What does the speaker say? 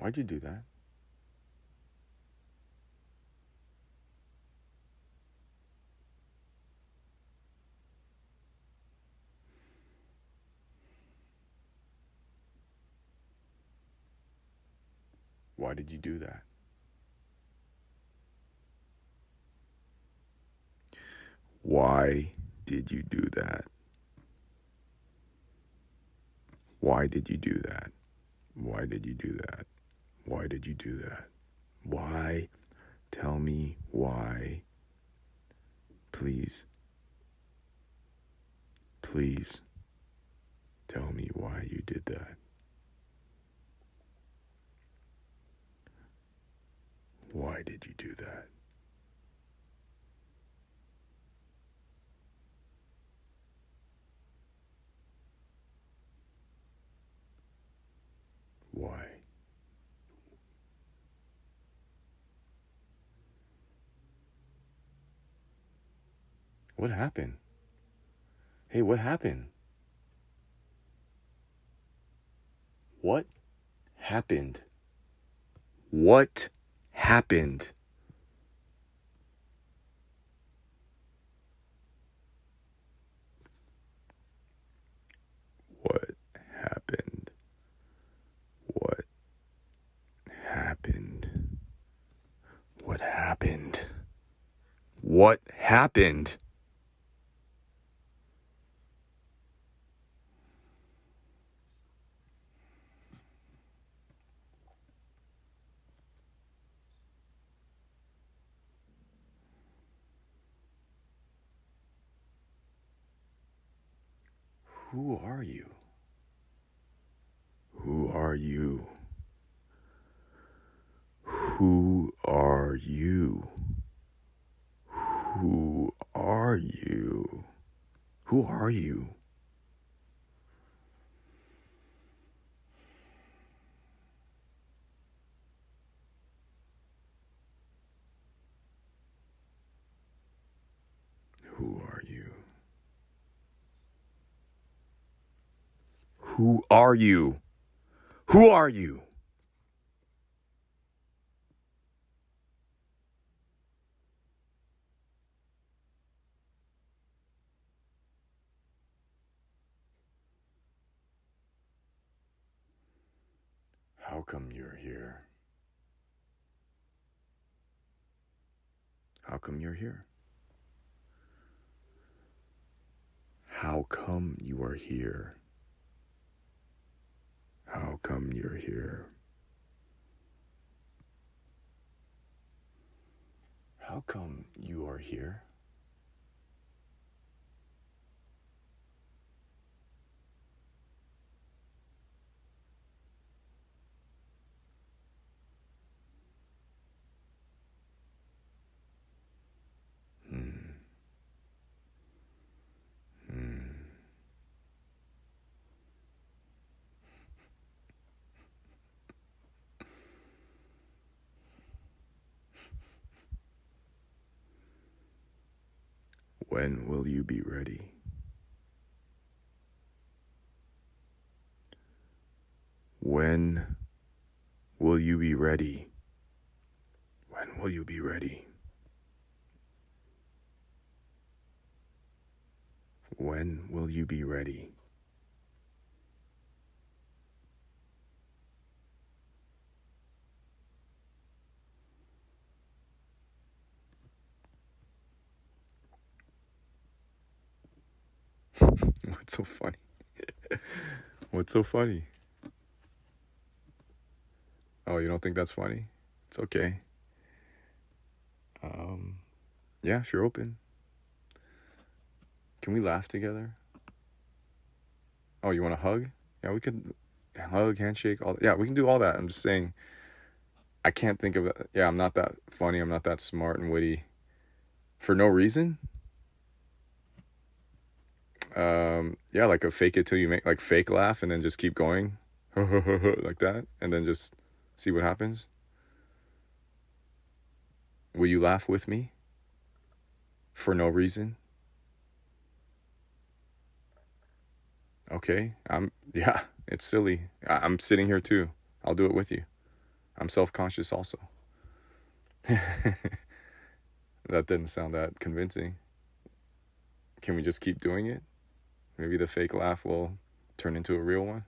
Why'd you do that? Why did you do that? Why did you do that? Why did you do that? Why did you do that? Why did you do that? Why? Tell me why. Please. Please. Tell me why you did that. Why did you do that? Why? What happened? Hey, what happened? What happened? What happened? What happened? What happened? What happened? What happened? Who are you? Who are you? Who are you? Who are you? Who are you? Who are you? Who are you? Who are you? How come you're here? How come you're here? How come you are here? How come you're here? How come you are here? Hmm. Hmm. When will you be ready? When will you be ready? When will you be ready? When will you be ready? What's so funny? What's so funny? Oh, you don't think that's funny? It's okay. Yeah, if you're open. Can we laugh together? Oh, you want a hug? Yeah, we could hug, handshake, all. Yeah, we can do all that. I'm just saying, I can't think of it. Yeah, I'm not that funny. I'm not that smart and witty. For no reason? Yeah, like a fake it till you make, like fake laugh and then just keep going. Like that. And then just see what happens. Will you laugh with me? For no reason? Okay. Yeah, it's silly. I'm sitting here too. I'll do it with you. I'm self-conscious also. That didn't sound that convincing. Can we just keep doing it? Maybe the fake laugh will turn into a real one.